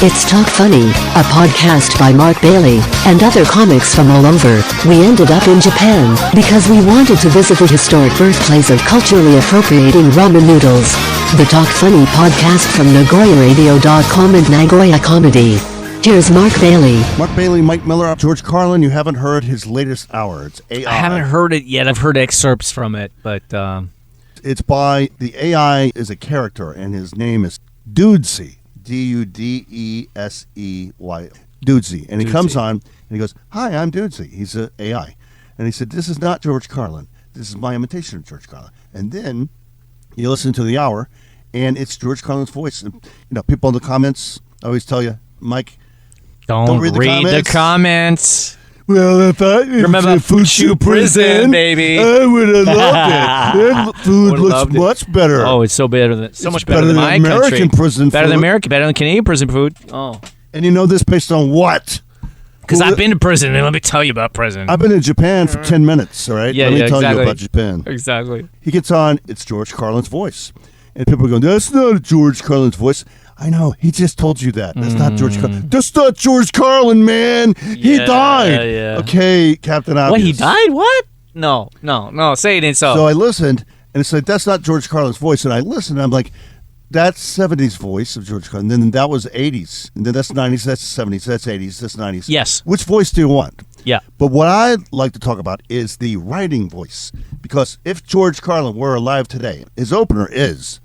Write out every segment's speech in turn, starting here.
It's Talk Funny, a podcast by Mark Bailey and other comics from all over. We ended up in Japan because we wanted to visit the historic birthplace of culturally appropriating ramen noodles. The Talk Funny podcast from NagoyaRadio.com and Nagoya Comedy. Here's Mark Bailey. Mark Bailey, Mike Miller, George Carlin. You haven't heard his latest hour. It's AI. I haven't heard it yet. I've heard excerpts from it, but... It's by... The AI is a character, and his name is Dudesy. Dudesey. Dudesy. And he comes on, and he goes, "Hi, I'm Dudesy." He's an AI. And he said, "This is not George Carlin. This is my imitation of George Carlin." And then you listen to the hour, and it's George Carlin's voice. And, people in the comments always tell you, Mike... Don't read the comments. Well, if I remember Fuchu prison, baby, I would have loved it. Their food looks much better. Oh, it's so much better than my American country. Prison better food. than American, better than Canadian prison food. Oh, and you know this based on what? Because I've been to prison, and let me tell you about prison. I've been in Japan for 10 minutes. All right, let me tell you about Japan. Exactly. He gets on. It's George Carlin's voice, and people are going, "That's not George Carlin's voice." I know. He just told you that. That's not George Carlin. That's not George Carlin, man. He died. Yeah. Okay, Captain Obvious. What, he died? What? No. Say it ain't so. So I listened, and it's like, that's not George Carlin's voice. And I listened, and I'm like, that's 70s voice of George Carlin. And then that was 80s. And then that's 90s, that's 70s, that's 80s, that's 90s. Yes. Which voice do you want? Yeah. But what I'd like to talk about is the writing voice. Because if George Carlin were alive today, his opener is...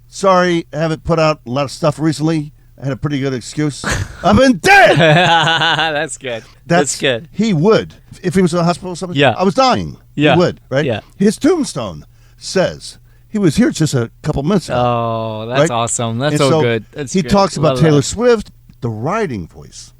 "Sorry, I haven't put out a lot of stuff recently. I had a pretty good excuse. I've been dead." That's good. That's good. He would. If he was in the hospital or something, Yeah. I was dying. Yeah. He would, right? Yeah. His tombstone says he was here just a couple minutes ago. Oh, that's right? awesome. That's And so good. That's he good. talks about Love Taylor that. Swift, the writing voice.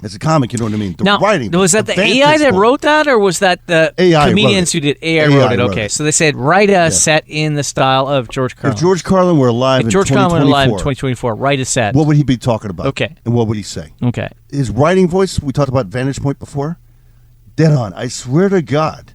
As a comic, you know what I mean? The now, writing was that the vantage AI that point. wrote that, or was that the AI comedians wrote it. who did AI AI wrote it? wrote Okay, it. so they said write a set in the style of George Carlin. If George Carlin were alive in George 2024, Carlin were alive in 2024, write a set. what would he be talking about? Okay. And what would he say? Okay. His writing voice, we talked about Vantage Point before, dead on. I swear to God,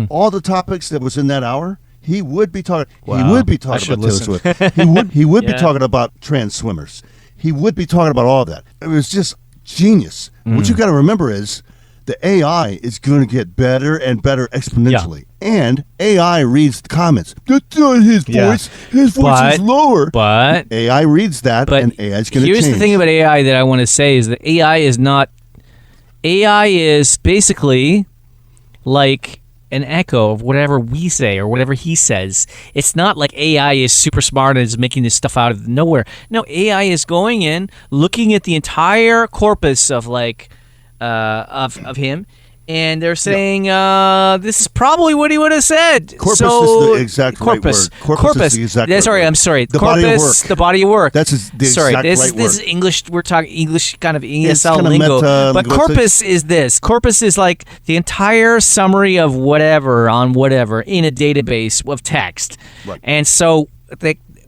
all the topics that was in that hour, he would be talking. Wow. He would be I talking should about Taylor listen. Swift. He would be Yeah. talking about trans swimmers. He would be talking about all that. It was just genius. What you got to remember is the AI is going to get better and better exponentially. And AI reads the comments. That's not his voice. Yeah. His voice is lower. But AI reads that, and AI is going to change. here's the thing about AI that I want to say is that AI is basically like an echo of whatever we say or whatever he says. It's not like AI is super smart and is making this stuff out of nowhere. No, AI is going in, looking at the entire corpus of of him, and they're saying this is probably what he would have said. Corpus so, is the exact corpus. right word. Corpus is the exact right sorry, word. I'm sorry. The corpus, body of work. the body of work. That's the exact this right is word. English. We're talking English, kind of It's ESL kinda lingo. meta But linguistics. corpus is this. Corpus is like the entire summary of whatever on whatever in a database of text. Right. And so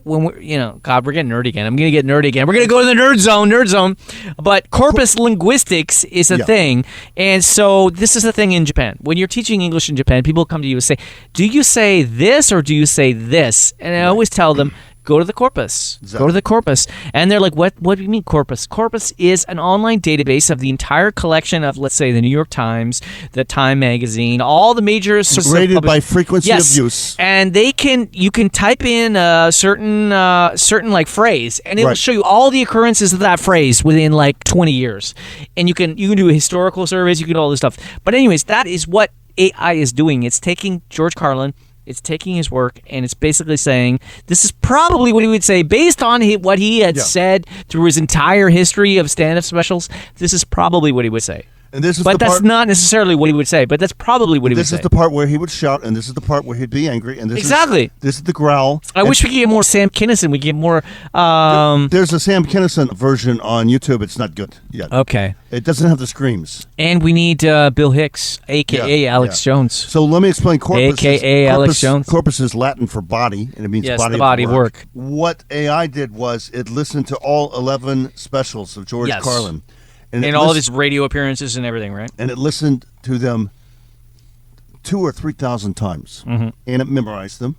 when we're, God, we're getting nerdy again. I'm going to get nerdy again. We're going to go to the nerd zone. But corpus linguistics is a thing. And so this is the thing in Japan. When you're teaching English in Japan, people come to you and say, "Do you say this or do you say this?" And I always tell them, go to the corpus. Exactly. Go to the corpus. And they're like, what do you mean corpus? Corpus is an online database of the entire collection of, let's say, the New York Times, the Time Magazine, all the major sources of Graded by frequency of use. And you can type in a certain like phrase, and it will show you all the occurrences of that phrase within like 20 years. And you can do historical surveys, you can do all this stuff. But anyways, that is what AI is doing. It's taking George Carlin, it's taking his work, and it's basically saying this is probably what he would say based on what he had said through his entire history of stand-up specials. This is probably what he would say. And this is but the that's part, not necessarily what he would say. But that's probably what he would say. This is the part where he would shout, and this is the part where he'd be angry, and this is the growl. I wish we could get more Sam Kinison. We could get more. There's a Sam Kinison version on YouTube. It's not good yet. Okay. It doesn't have the screams. And we need Bill Hicks, a.k.a. Alex Jones. So let me explain corpus. A.k.a. Alex Jones. Corpus is Latin for body, and it means body of work. What AI did was it listened to all 11 specials of George Carlin. And all of his radio appearances and everything, right? And it listened to them 2,000 or 3,000 times. Mm-hmm. And it memorized them.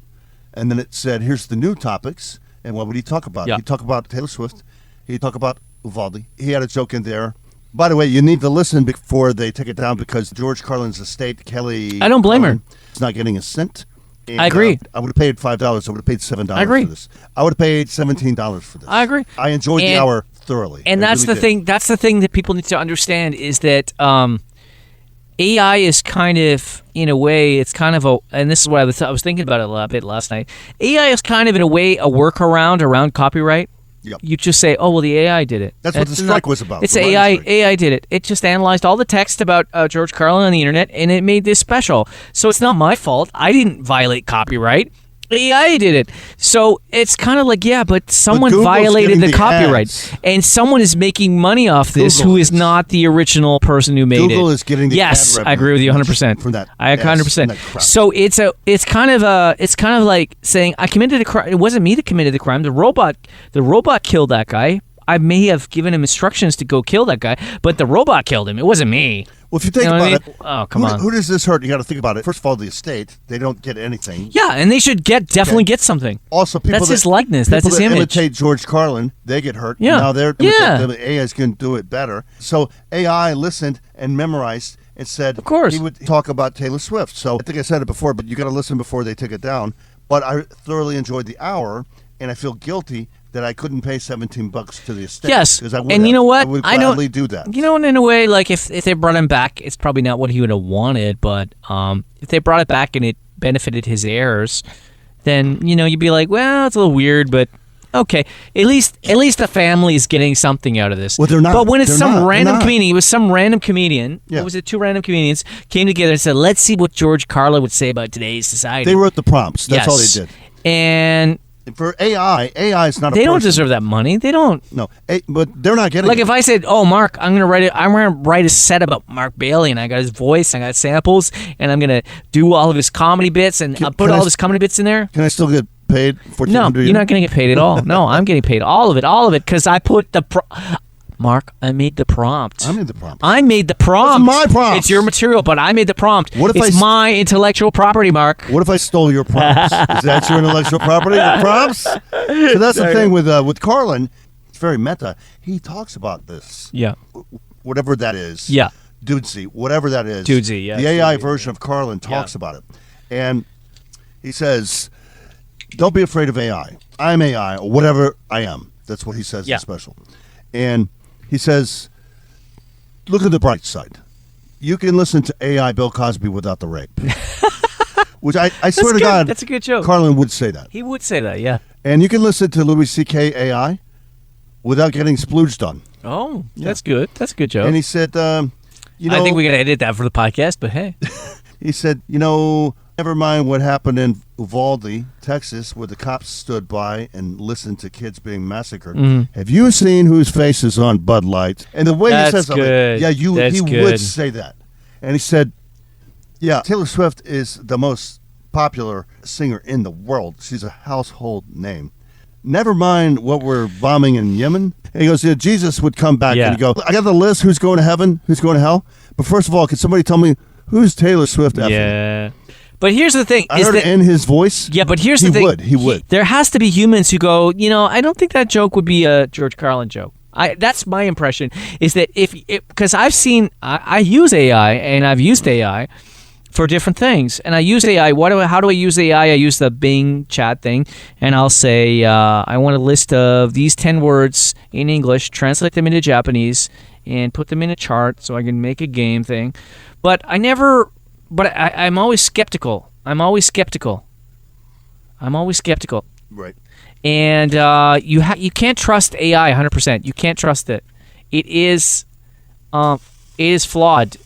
And then it said, here's the new topics. And what would he talk about? Yeah. He'd talk about Taylor Swift. He talked about Uvalde. He had a joke in there. By the way, you need to listen before they take it down because George Carlin's estate, Kelly... I don't blame her. ...is not getting a cent. And, I agree. I would have paid $5. I would have paid $7 I agree. for this. I would have paid $17 for this. I agree. I enjoyed the hour thoroughly. And that's the thing. That's the thing that people need to understand is that AI is kind of, in a way, it's kind of a, and this is what I was thinking about it a little bit last night. AI is kind of, in a way, a workaround around copyright. Yep. You just say, oh, well, the AI did it. That's what the strike was about. It's AI did it. It just analyzed all the text about George Carlin on the internet, and it made this special. So it's not my fault. I didn't violate copyright. AI did it. So it's kind of like, yeah, but someone violated the copyright. Ads. And someone is making money off this Google who is not the original person who made it. Google is getting the yes, ad I agree with you 100%. From that. I 100%. Crap. So it's kind of like saying I committed a crime. It wasn't me that committed the crime. The robot killed that guy. I may have given him instructions to go kill that guy, but the robot killed him. It wasn't me. Well, if you think You know about what I it, mean? Oh, come on. Who does this hurt? You got to think about it. First of all, the estate, they don't get anything. Yeah, and they should definitely get something. Also, people That's his likeness. That's his image. Imitate George Carlin, they get hurt. Yeah. Now they're Yeah. the AI is going to do it better. So AI listened and memorized and said, Of course. he would talk about Taylor Swift. So I think I said it before, but you got to listen before they take it down. But I thoroughly enjoyed the hour, and I feel guilty that I couldn't pay $17 to the estate. Yes, because I would and you know what? I would I don't- gladly do that. You know, in a way, like if they brought him back, it's probably not what he would have wanted. But if they brought it back and it benefited his heirs, then you'd be like, well, it's a little weird, but okay. At least the family is getting something out of this. Well, they're not. But when it's They're some not. random They're not. comedian, it was some random comedian. Yeah. What was it? Two random comedians came together and said, "Let's see what George Carlin would say about today's society." They wrote the prompts. That's all they Yes. did. And For AI is not a they don't person. deserve that money. They don't. No, but they're not getting Like it. if I said, "Oh, Mark, I'm gonna write a set about Mark Bailey, and I got his voice, I got samples, and I'm gonna do all of his comedy bits, and I'll put can I all s- of his comedy bits in there." Can I still get paid for No, $1,400? you're not gonna get paid at all. No, I'm getting paid all of it, because I put the. Mark, I made the prompt. I made the prompt. I made the prompt. That's my prompt. It's your material, but I made the prompt. What if it's my intellectual property, Mark. What if I stole your prompts? Is that your intellectual property? The prompts? So that's the thing with Carlin. It's very meta. He talks about this. Yeah. Whatever that is. Yeah. Dudesy, whatever that is. Dudesy, yeah. The AI Dudesy, version of Carlin talks Yeah. about it. And he says, don't be afraid of AI. I'm AI, or whatever I am. That's what he says Yeah. in special. And he says, look at the bright side. You can listen to AI Bill Cosby without the rape. Which I swear to good. God, That's a good joke. Carlin would say that. He would say that, yeah. And you can listen to Louis C.K. AI without getting splooged on. Oh, that's good. That's a good joke. And he said, I I think we gotta edit that for the podcast, but hey. He said, never mind what happened in Uvalde, Texas, where the cops stood by and listened to kids being massacred. Mm-hmm. Have you seen whose face is on Bud Light? And the way That's he says something, good. yeah, That's he good. would say that. And he said, yeah, Taylor Swift is the most popular singer in the world. She's a household name. Never mind what we're bombing in Yemen. And he goes, yeah, Jesus would come back Yeah. and he'd go, I got the list, who's going to heaven, who's going to hell. But first of all, can somebody tell me who's Taylor Swift effing? Yeah. But here's the thing. I is heard that, it in his voice. Yeah, but here's the He thing. would. He would. There has to be humans who go, I don't think that joke would be a George Carlin joke. That's my impression, is that because I've seen, I use AI, and I've used AI for different things. And I use AI. How do I use AI? I use the Bing chat thing, and I'll say, I want a list of these 10 words in English, translate them into Japanese, and put them in a chart so I can make a game thing. But I'm always skeptical. I'm always skeptical. Right. And you can't trust AI 100%. You can't trust it. It is flawed,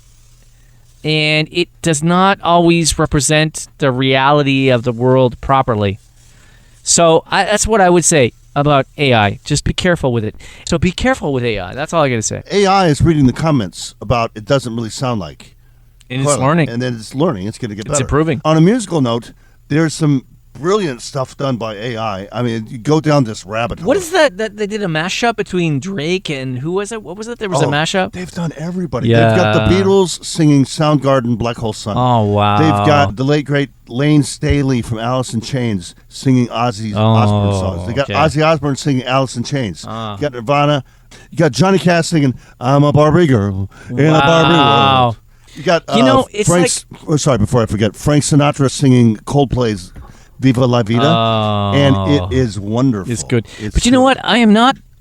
and it does not always represent the reality of the world properly. So that's what I would say about AI. Just be careful with it. So be careful with AI. That's all I got to say. AI is reading the comments about it doesn't really sound like And it's Carlin. learning. And then it's learning. It's going to get better. It's improving. On a musical note, there's some brilliant stuff done by AI. I mean, you go down this rabbit hole. What is that they did a mashup between Drake and who was it? What was it? There was a mashup? They've done everybody. Yeah. They've got the Beatles singing Soundgarden, Black Hole Sun. Oh, wow. They've got the late, great Lane Staley from Alice in Chains singing Ozzy Osbourne songs. They got Ozzy Osbourne singing Alice in Chains. You got Nirvana. You got Johnny Cash singing I'm a Barbie girl in a Barbie world. You got it's sorry, before I forget, Frank Sinatra singing Coldplay's Viva La Vida, and it is wonderful. It's good. But you know what?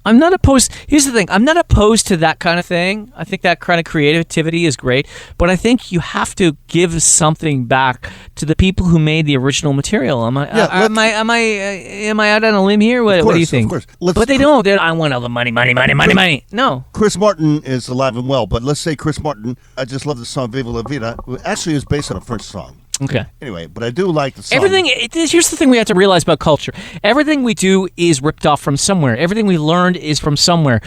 I'm not opposed. Here's the thing. I'm not opposed to that kind of thing. I think that kind of creativity is great, but I think you have to give something back to the people who made the original material. Am I out on a limb here? What do you think? Of course. But they don't. I want all the money. No. Chris Martin is alive and well, but let's say Chris Martin, I just love the song Viva La Vida, actually is based on a French song. Okay. Anyway, but I do like the song. Here's the thing we have to realize about culture. Everything we do is ripped off from somewhere. Everything we learned is from somewhere.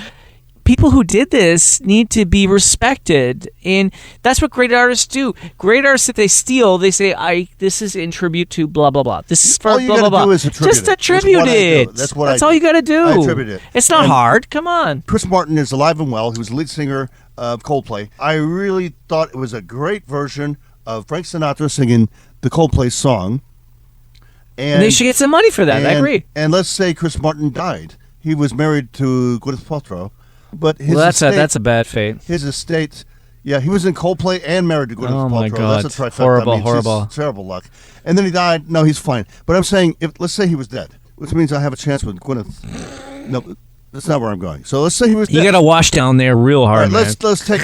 People who did this need to be respected, and that's what great artists do. Great artists, if they steal, they say, this is in tribute to blah, blah, blah. This is for all you blah, blah, blah. Do is attribute Just attribute it. That's all you got to do. I attribute it. It's not hard. Come on. Chris Martin is alive and well. He was the lead singer of Coldplay. I really thought it was a great version of Frank Sinatra singing the Coldplay song. And they should get some money for that. I agree. And let's say Chris Martin died. He was married to Gwyneth Paltrow, but his that's a bad fate. His estate, he was in Coldplay and married to Gwyneth Paltrow. Oh my God! That's a trifecta. Horrible. Terrible luck. And then he died. No, he's fine. But I'm saying, let's say he was dead, which means I have a chance with Gwyneth. No. That's not where I'm going. So let's say he was dead. You got to wash down there real hard, man. Let's take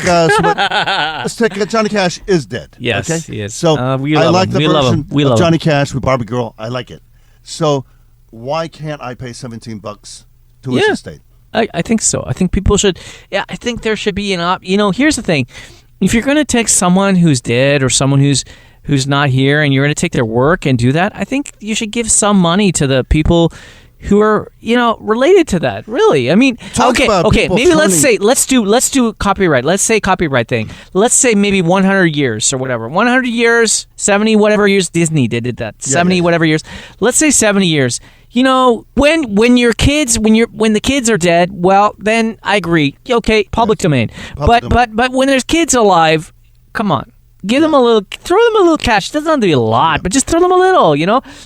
Johnny Cash is dead. Yes, okay? he is. So I like the version of Johnny Cash with Barbie Girl. I like it. So why can't I pay $17 to his estate? I think so. I think people should. Yeah, I think there should be an here's the thing. If you're going to take someone who's dead or someone who's not here and you're going to take their work and do that, I think you should give some money to the people who are, related to that. Really, I mean, okay. Maybe let's do copyright. Let's say copyright thing. Let's say maybe 100 years or whatever. 100 years, 70 whatever years Disney did that. 70 whatever years. Let's say 70 years. When the kids are dead, well, then I agree. Okay, public domain. But when there's kids alive, come on. Throw them a little cash. It doesn't have to be a lot, but just throw them a little,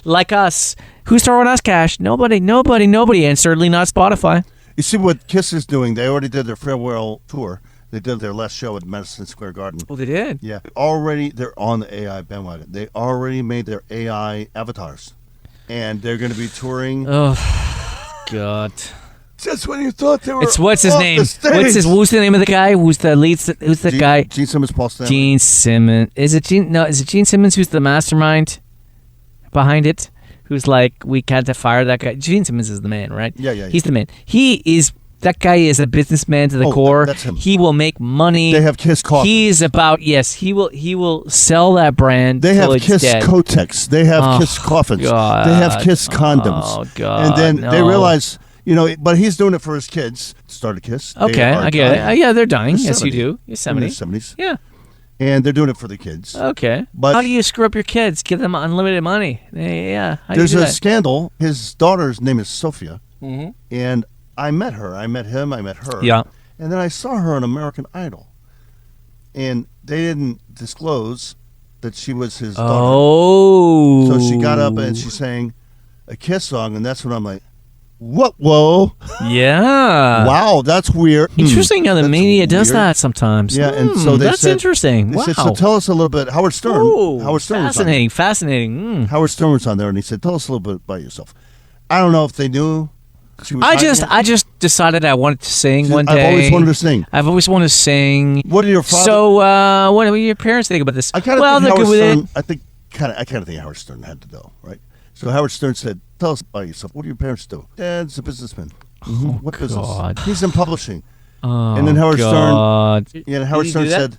like us. Who's throwing us cash? Nobody, and certainly not Spotify. You see what Kiss is doing? They already did their farewell tour. They did their last show at Madison Square Garden. Oh, they did? Yeah. Already, they're on the AI bandwagon. They already made their AI avatars. And they're going to be touring. Oh, God. Just when you thought they were what's his name? Who's the name of the guy? Who's the lead? Who's the guy? Gene Simmons, Paul Stanley. Gene Simmons. Is it Gene Simmons who's the mastermind behind it? Who's like, we can't fire that guy. Gene Simmons is the man, right? Yeah. He's the man. That guy is a businessman to the core. That's him. He will make money. They have Kiss coffins. He will sell that brand. They have Kiss dead. Kotex. They have Kiss coffins. God. They have Kiss condoms. Oh, God. And then they realize, but he's doing it for his kids. Start a Kiss. Okay, I get it. Yeah, they're dying. Yes, you do. You're 70. In their 70s. Yeah. And they're doing it for the kids. Okay. But how do you screw up your kids? Give them unlimited money. Yeah. There's a scandal. His daughter's name is Sophia. Mm-hmm. And I met her. I met him. I met her. Yeah. And then I saw her on American Idol. And they didn't disclose that she was his daughter. Oh. So she got up and she sang a Kiss song. And that's when I'm like, what? Whoa. Yeah. Wow, that's weird. Interesting how the media does that sometimes. Yeah, and so that's interesting. They said, so tell us a little bit. Howard Stern. Oh, Howard Stern fascinating. Howard Stern was on there, and he said, tell us a little bit about yourself. I don't know if they knew she was I just decided I wanted to sing one day. I've always wanted to sing. What are your father? So, what do your parents think about this? I kind of think Howard Stern, I kind of think Howard Stern had to go, right? So Howard Stern said, tell us about yourself. What do your parents do? Dad's a businessman. Oh, what business? God. He's in publishing. Oh, and then Howard Stern. Yeah, Howard Did Stern said,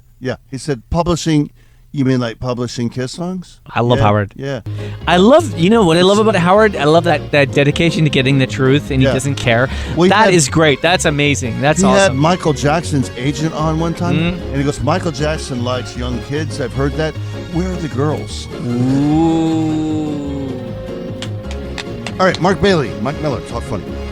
he said, publishing. You mean like publishing Kiss songs? I love Howard. Yeah. I love, what I love about Howard? I love that dedication to getting the truth, and he doesn't care. Well, that is great. That's amazing. That's awesome. He had Michael Jackson's agent on one time, and he goes, Michael Jackson likes young kids. I've heard that. Where are the girls? Ooh. All right, Mark Bailey, Mike Miller, talk funny.